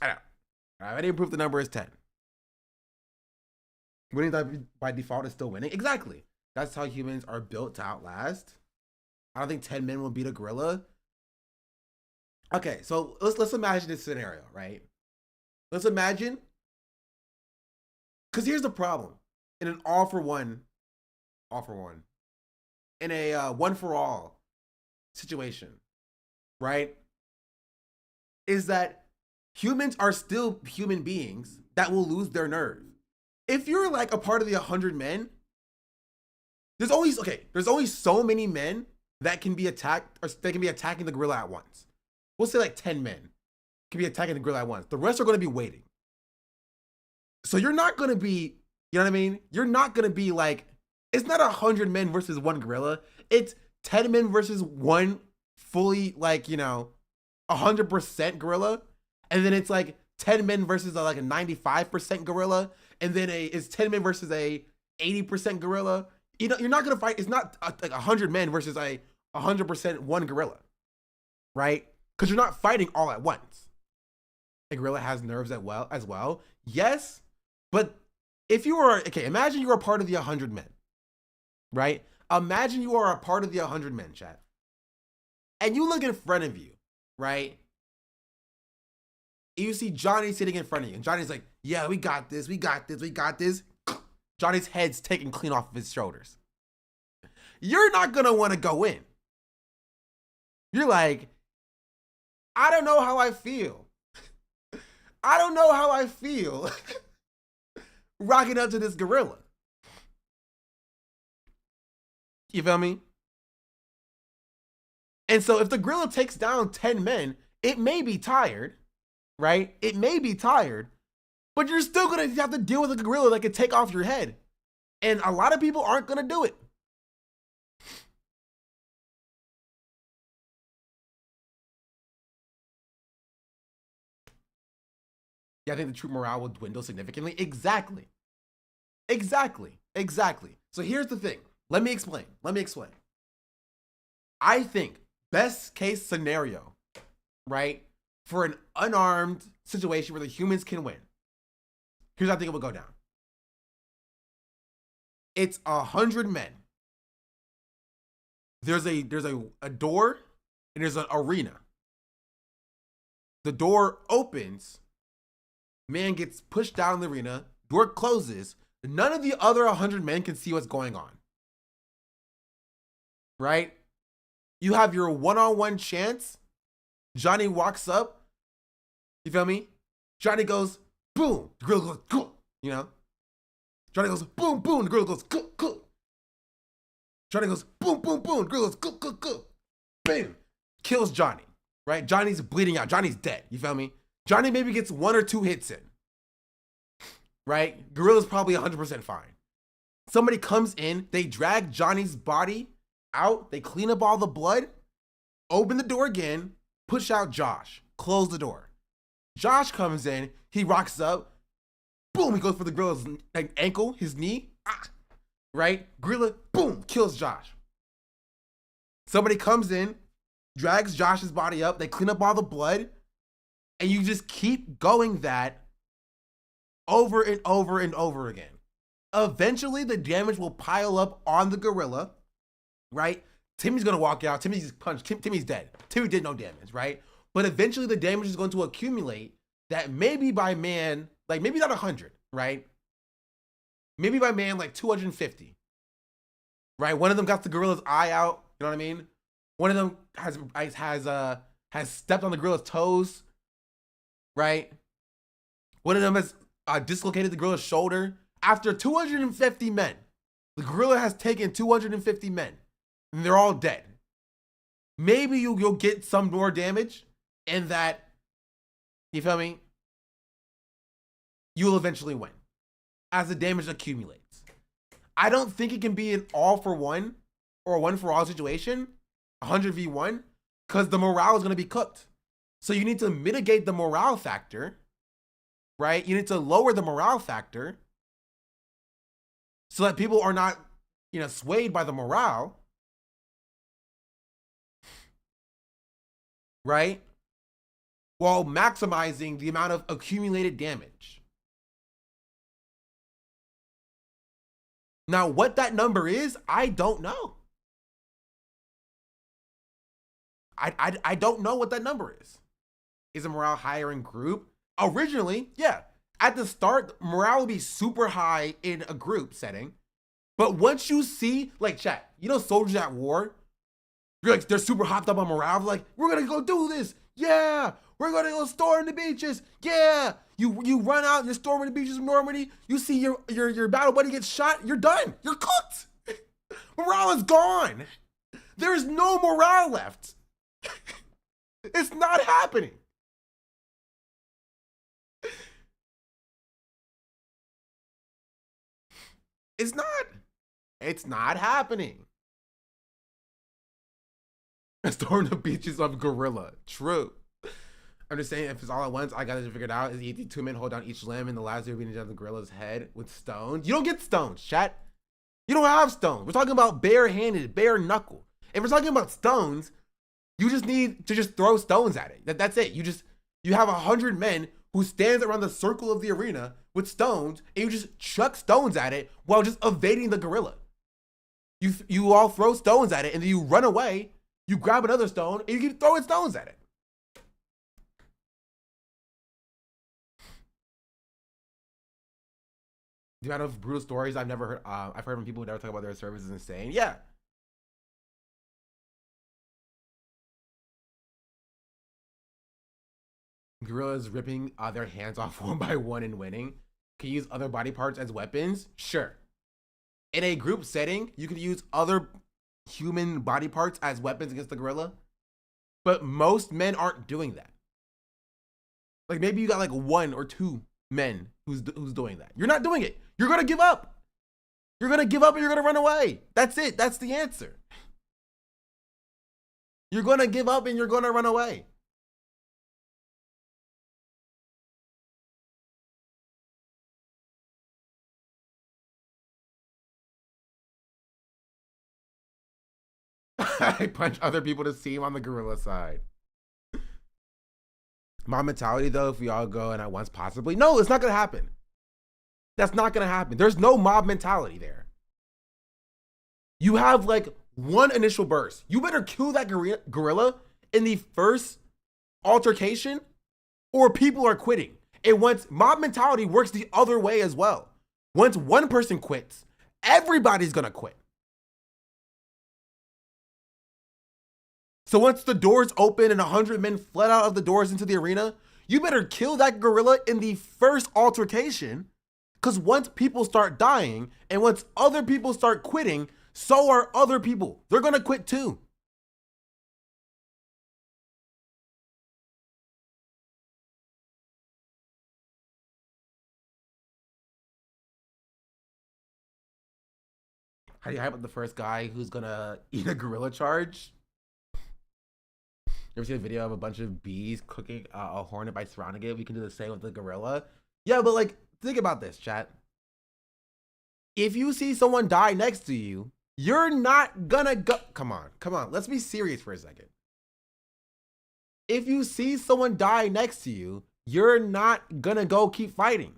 I don't have any proof the number is 10. Winning by default is still winning. Exactly. That's how humans are built to outlast. I don't think 10 men will beat a gorilla. Okay, so let's imagine this scenario, right? Let's imagine, because here's the problem. In an all for one, in a one for all situation, right? Is that humans are still human beings that will lose their nerve. If you're like a part of the 100 men, there's only so many men that can be attacked, or they can be attacking the gorilla at once. We'll say like 10 men can be attacking the gorilla at once. The rest are going to be waiting. So you're not going to be, you know what I mean? You're not going to be like, it's not 100 men versus one gorilla. It's 10 men versus one fully, like, 100% gorilla. And then it's like 10 men versus like a 95% gorilla. And then it's 10 men versus a 80% gorilla. You're not going to fight. It's not like 100 men versus a 100% one gorilla, right? Because you're not fighting all at once. A gorilla has nerves as well. Yes, but if you are, imagine you are a part of the 100 men, right? Imagine you are a part of the 100 men, chat. And you look in front of you, right? You see Johnny sitting in front of you. And Johnny's like, yeah, we got this. Johnny's head's taken clean off of his shoulders. You're not going to want to go in. You're like, I don't know how I feel. I don't know how I feel rocking up to this gorilla. You feel me? And so if the gorilla takes down 10 men, it may be tired, right? It may be tired, but you're still going to have to deal with a gorilla that can take off your head. And a lot of people aren't going to do it. Yeah, I think the troop morale will dwindle significantly. Exactly. So here's the thing. Let me explain. I think best case scenario, right, for an unarmed situation where the humans can win. Here's how I think it will go down. It's 100 men. There's a door and there's an arena. The door opens. Man gets pushed down the arena. Door closes. None of the other 100 men can see what's going on. Right? You have your one-on-one chance. Johnny walks up. You feel me? Johnny goes, boom. The gorilla goes, cool. Johnny goes, boom, boom. The gorilla goes, cool, cool. Johnny goes, boom, boom, boom. The gorilla goes, cool, cool, cool. Bam. Kills Johnny. Right? Johnny's bleeding out. Johnny's dead. You feel me? Johnny maybe gets 1 or 2 hits in. Right? Gorilla's probably 100% fine. Somebody comes in, they drag Johnny's body out, they clean up all the blood, open the door again, push out Josh, close the door. Josh comes in, he rocks up, boom, he goes for the gorilla's ankle, his knee, right? Gorilla, boom, kills Josh. Somebody comes in, drags Josh's body up, they clean up all the blood, And you just keep going that over and over and over again. Eventually, the damage will pile up on the gorilla, right? Timmy's gonna walk out. Timmy's punched. Timmy's dead. Timmy did no damage, right? But eventually, the damage is going to accumulate that maybe by man, like maybe not 100, right? Maybe by man, like 250, right? One of them got the gorilla's eye out. You know what I mean? One of them has stepped on the gorilla's toes, right? One of them has dislocated the gorilla's shoulder. After 250 men, the gorilla has taken 250 men, and they're all dead. Maybe you'll get some more damage, and that, you feel me? You'll eventually win as the damage accumulates. I don't think it can be an all for one or a one for all situation, 100v1, because the morale is going to be cooked. So you need to mitigate the morale factor, right? You need to lower the morale factor so that people are not, swayed by the morale, right? While maximizing the amount of accumulated damage. Now, what that number is, I don't know. I don't know what that number is. Is the morale higher in group? Originally, yeah. At the start, morale will be super high in a group setting. But once you see, like, chat, soldiers at war, you're like, they're super hopped up on morale. They're like, we're going to go do this. Yeah. We're going to go storm the beaches. Yeah. You run out, you're storming the beaches of Normandy. You see your battle buddy get shot. You're done. You're cooked. Morale is gone. There is no morale left. It's not happening. It's not happening. Storm the beaches of gorilla. True. I'm just saying, if it's all at once, I got it figured out. Is easy. 2 men hold down each limb, and the last 0 beating down the gorilla's head with stones. You don't get stones, chat. You don't have stones. We're talking about bare-handed, bare knuckle. If we're talking about stones, you just need to just throw stones at it. That's it. You have 100 men who stands around the circle of the arena with stones, and you just chuck stones at it while just evading the gorilla. You all throw stones at it, and then you run away. You grab another stone, and you keep throwing stones at it. The amount of brutal stories I've never heard. I've heard from people who never talk about their service is insane. Yeah. Gorillas ripping their hands off one by one and winning. Can you use other body parts as weapons? Sure. In a group setting, you could use other human body parts as weapons against the gorilla. But most men aren't doing that. Like maybe you got like 1 or 2 men who's doing that. You're not doing it. You're going to give up. You're going to give up and you're going to run away. That's it. That's the answer. You're going to give up and you're going to run away. I punch other people to see him on the gorilla side. Mob mentality, though, if we all go and at once possibly. No, it's not going to happen. That's not going to happen. There's no mob mentality there. You have like one initial burst. You better kill that gorilla in the first altercation or people are quitting. And once mob mentality works the other way as well. Once one person quits, everybody's going to quit. So once the doors open and 100 men fled out of the doors into the arena, you better kill that gorilla in the first altercation, because once people start dying and once other people start quitting, so are other people. They're going to quit too. How do you hype up the first guy who's going to eat a gorilla charge? You ever see a video of a bunch of bees cooking a hornet by surrounding it? We can do the same with the gorilla. Yeah, but like, think about this, chat. If you see someone die next to you, you're not gonna go. Come on. Let's be serious for a second. If you see someone die next to you, you're not gonna go keep fighting.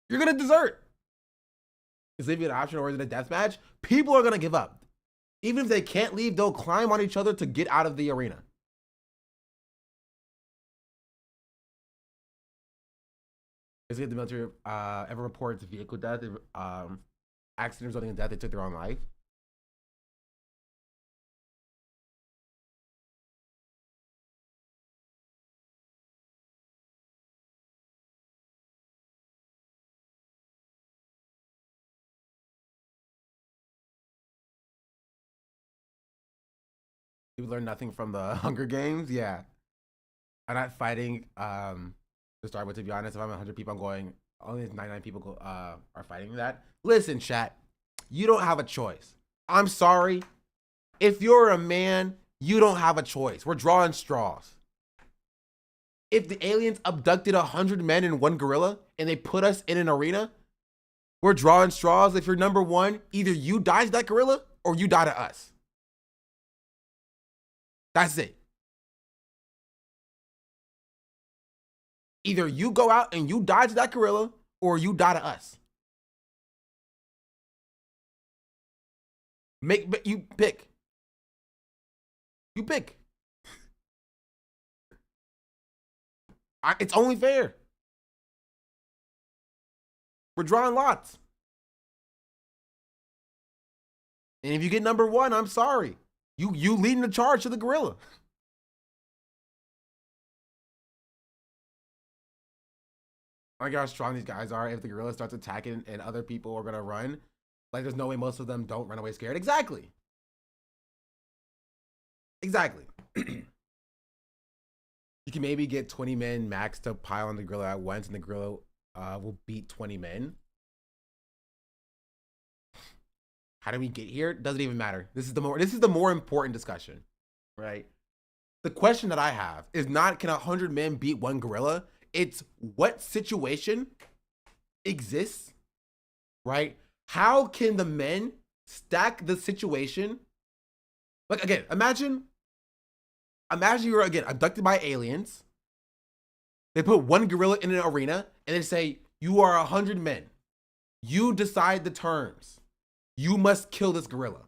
You're gonna desert. Is leaving an option or is it a death match? People are gonna give up. Even if they can't leave, they'll climb on each other to get out of the arena. Is it the military ever reports vehicle death, accident resulting in death, they took their own life? You learn nothing from the Hunger Games? Yeah. I'm not fighting to start with, to be honest. If I'm 100 people, I'm going, only 99 people are fighting that. Listen, chat, you don't have a choice. I'm sorry. If you're a man, you don't have a choice. We're drawing straws. If the aliens abducted 100 men and one gorilla and they put us in an arena, we're drawing straws. If you're number one, either you die to that gorilla or you die to us. That's it. Either you go out and you die to that gorilla or you die to us. You pick. You pick. It's only fair. We're drawing lots. And if you get number one, I'm sorry. You leading the charge to the gorilla. Oh my god, how strong these guys are. If the gorilla starts attacking and other people are gonna run, like there's no way most of them don't run away scared. Exactly. Exactly. You can maybe get 20 men max to pile on the gorilla at once, and the gorilla will beat 20 men. How do we get here? Doesn't even matter. This is the more important discussion, right? The question that I have is not can 100 men beat one gorilla? It's what situation exists, right? How can the men stack the situation? Like again, imagine you're again abducted by aliens. They put one gorilla in an arena and they say, you are 100 men. You decide the terms. You must kill this gorilla.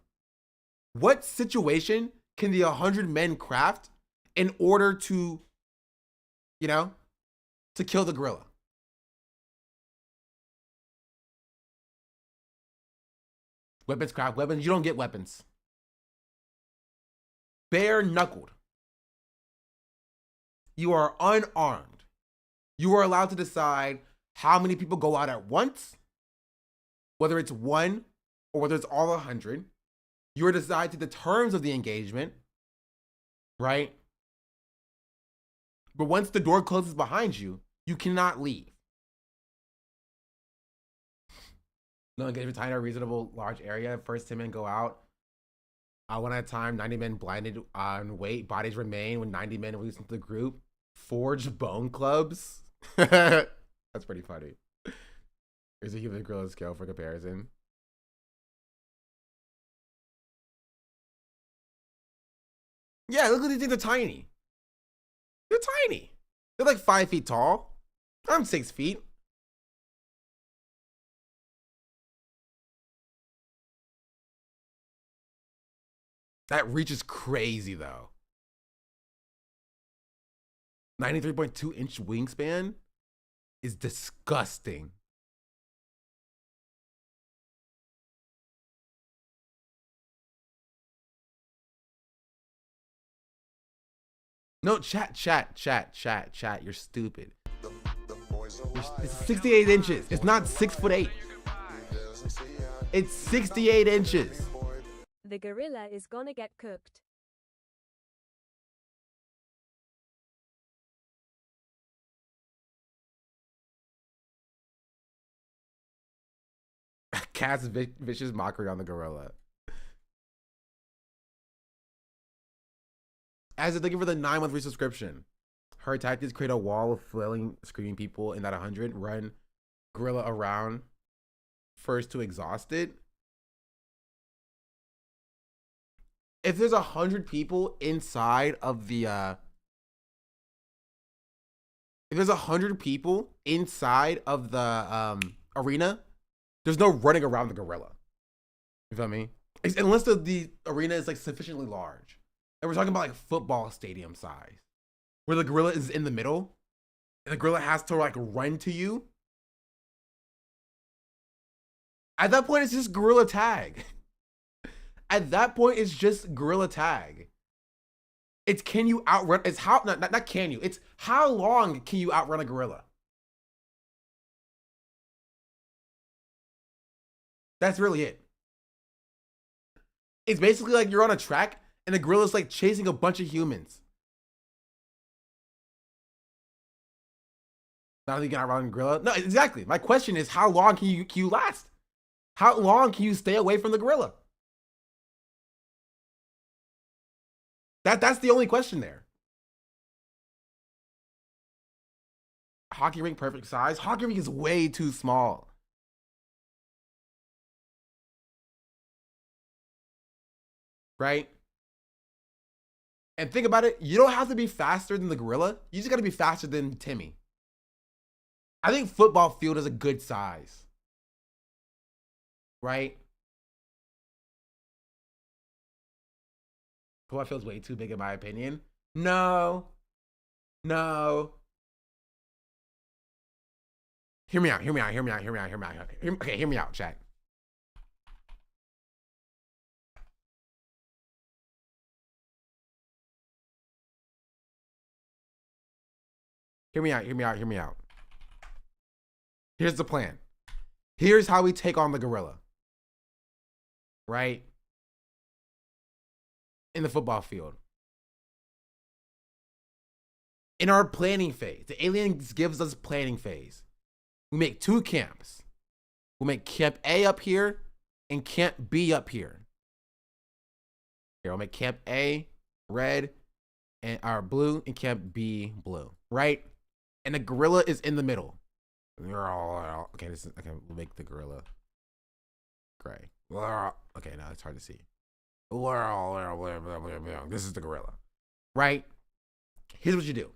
What situation can the 100 men craft in order to, to kill the gorilla? Weapons, craft weapons. You don't get weapons. Bare knuckled. You are unarmed. You are allowed to decide how many people go out at once, whether it's one or whether it's all 100. You are decide to the terms of the engagement, right? But once the door closes behind you, you cannot leave. No engagement time in a reasonable large area. First 10 men go out. One at a time, 90 men blinded on weight. Bodies remain when 90 men release into the group. Forge bone clubs. That's pretty funny. Here's a human gorilla scale for comparison. Yeah, look at these things, they're tiny. They're tiny. They're like 5 feet tall. I'm 6 feet. That reach is crazy though. 93.2-inch wingspan is disgusting. No, chat. You're stupid. It's 68 inches. It's not 6'8". It's 68 inches. The gorilla is gonna get cooked. Cat's vicious mockery on the gorilla. As they're looking for the 9-month resubscription. Her tactics create a wall of flailing, screaming people in that 100. Run gorilla around first to exhaust it. If there's 100 people inside of the if there's 100 people inside of the arena, there's no running around the gorilla. You feel me? Unless the arena is like sufficiently large. And we're talking about like football stadium size, where the gorilla is in the middle and the gorilla has to like run to you. At that point, it's just gorilla tag. At that point, it's just gorilla tag. It's can you outrun? It's how not can you? It's how long can you outrun a gorilla? That's really it. It's basically like you're on a track and the gorilla's like chasing a bunch of humans. Not that you can outrun a gorilla. No, exactly. My question is, how long can you last? How long can you stay away from the gorilla? That's the only question there. Hockey rink perfect size. Hockey rink is way too small. Right? And think about it, you don't have to be faster than the gorilla. You just got to be faster than Timmy. I think football field is a good size. Right? Football field's way too big in my opinion. No. Hear me out, Okay, hear me out, chat. Hear me out. Here's the plan. Here's how we take on the gorilla. Right? In the football field. In our planning phase, the aliens gives us planning phase. We make 2 camps. We'll make camp A up here and camp B up here. Here, I'll make camp A red and our blue and camp B blue, right? And the gorilla is in the middle. Okay, we'll make the gorilla gray. Okay, now it's hard to see. This is the gorilla, right? Here's what you do.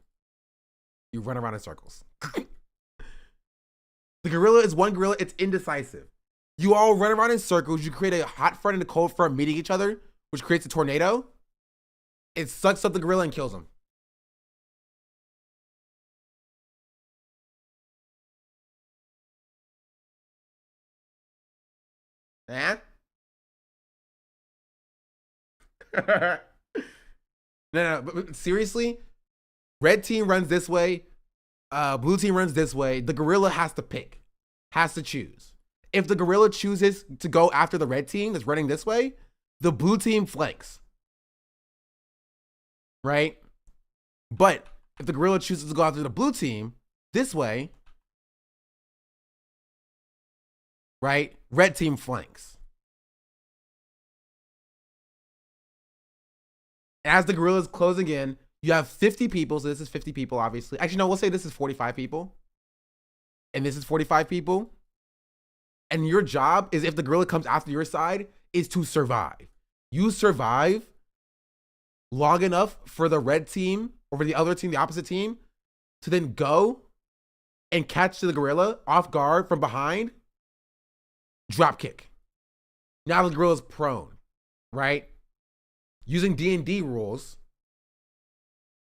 You run around in circles. The gorilla is one gorilla. It's indecisive. You all run around in circles. You create a hot front and a cold front meeting each other, which creates a tornado. It sucks up the gorilla and kills him. Eh? No, but seriously, red team runs this way, blue team runs this way. The gorilla has to pick, has to choose. If the gorilla chooses to go after the red team that's running this way, the blue team flanks, right? But if the gorilla chooses to go after the blue team this way, right, red team flanks. As the gorilla's closing in, you have 50 people. So this is 50 people, obviously. Actually, no, we'll say this is 45 people. And this is 45 people. And your job is, if the gorilla comes after your side, is to survive. You survive long enough for the red team or for the other team, the opposite team, to then go and catch the gorilla off guard from behind. Drop kick. Now the gorilla's prone, right? Using D&D rules,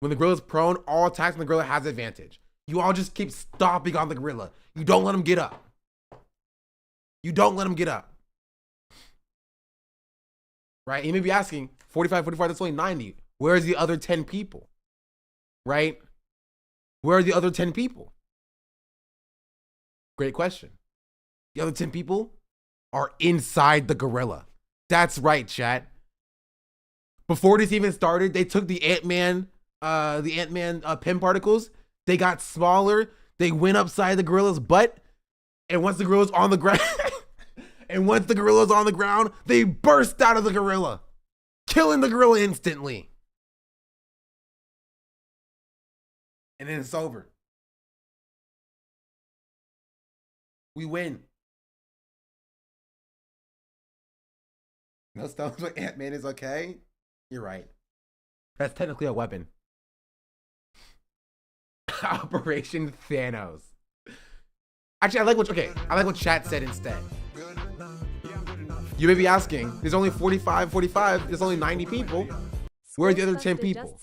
when the gorilla's prone, all attacks on the gorilla has advantage. You all just keep stomping on the gorilla. You don't let him get up. Right? You may be asking, 45, that's only 90. Where's the other 10 people? Right? Where are the other 10 people? Great question. The other 10 people are inside the gorilla. That's right, chat. Before this even started, they took the Ant-Man pin particles. They got smaller. They went upside the gorilla's butt. And once the gorilla's on the ground, they burst out of the gorilla, killing the gorilla instantly. And then it's over. We win. No stones with Ant-Man is okay? You're right. That's technically a weapon. Operation Thanos. Actually, I like what chat said instead. You may be asking, there's only 45, there's only 90 people. Where are the other 10 people?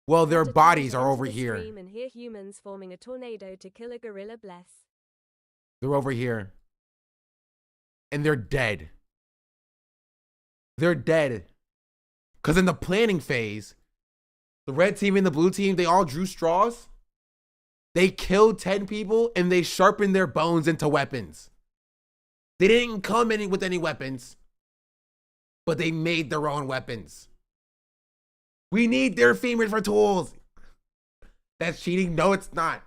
Well, their bodies are over here. And hear humans forming a tornado to kill a gorilla. Bless. They're over here. And they're dead. They're dead. Because in the planning phase, the red team and the blue team, they all drew straws. They killed 10 people and they sharpened their bones into weapons. They didn't come in with any weapons, but they made their own weapons. We need their femurs for tools. That's cheating? No, it's not.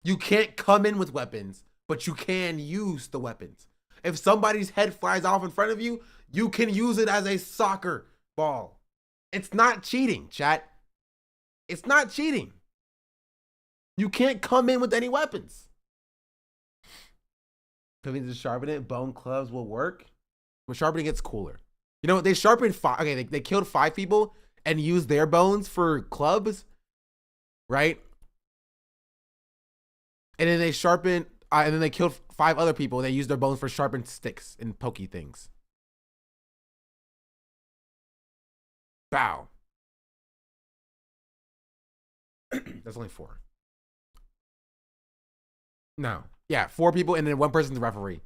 You can't come in with weapons, but you can use the weapons. If somebody's head flies off in front of you, you can use it as a soccer ball. It's not cheating, chat. It's not cheating. You can't come in with any weapons. Coming to sharpen it, bone clubs will work. But sharpening gets cooler. You know, they sharpened five. Okay, they killed 5 people and used their bones for clubs, right? And then they sharpened, and then they killed 5 other people. And they used their bones for sharpened sticks and pokey things. Bow. That's only 4. No. Yeah, 4 people and then 1 person's the referee.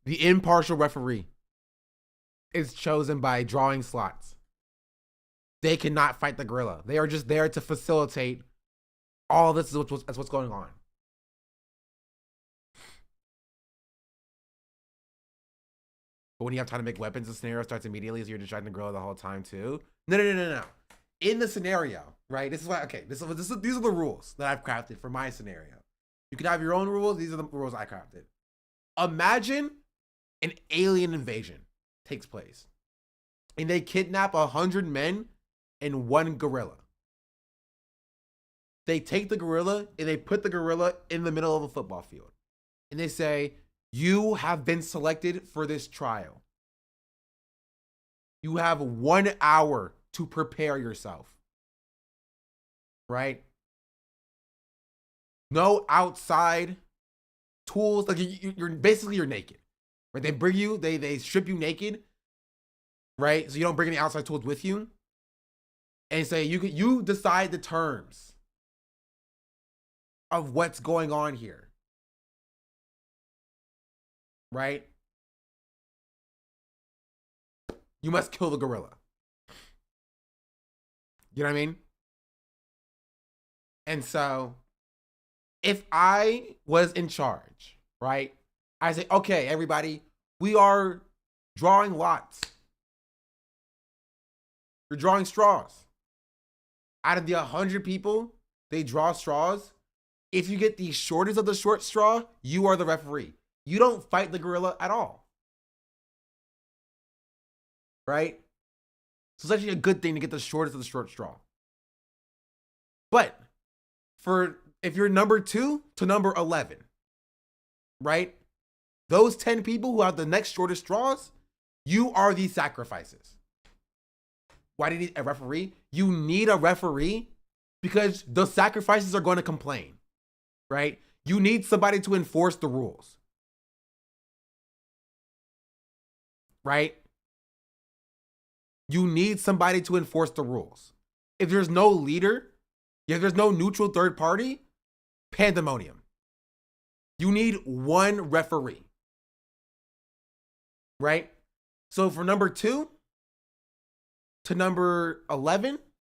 The impartial referee is chosen by drawing slots. They cannot fight the gorilla. They are just there to facilitate all this is what's going on. But when you have time to make weapons, the scenario starts immediately, so you're just trying to gorilla the whole time too. No. In the scenario, right? This is why. Okay, these are the rules that I've crafted for my scenario. You can have your own rules. These are the rules I crafted. Imagine an alien invasion takes place, and they kidnap 100 men and 1 gorilla. They take the gorilla and they put the gorilla in the middle of a football field, and they say, "You have been selected for this trial. You have 1 hour to prepare yourself." Right? No outside tools. Like you're basically naked. Right? They bring you, they strip you naked. Right? So you don't bring any outside tools with you. And say you decide the terms of what's going on here. Right? You must kill the gorilla. You know what I mean? And so, if I was in charge, right? I say, okay, everybody, we are drawing lots. You're drawing straws. Out of the 100 people, they draw straws. If you get the shortest of the short straw, you are the referee. You don't fight the gorilla at all. Right? So it's actually a good thing to get the shortest of the short straw. But if you're number 2 to number 11, right? Those 10 people who have the next shortest straws, you are the sacrifices. Why do you need a referee? You need a referee because the sacrifices are going to complain, right? You need somebody to enforce the rules, right? You need somebody to enforce the rules. If there's no leader, if there's no neutral third party, pandemonium. You need 1 referee, right? So for number 2 to number 11,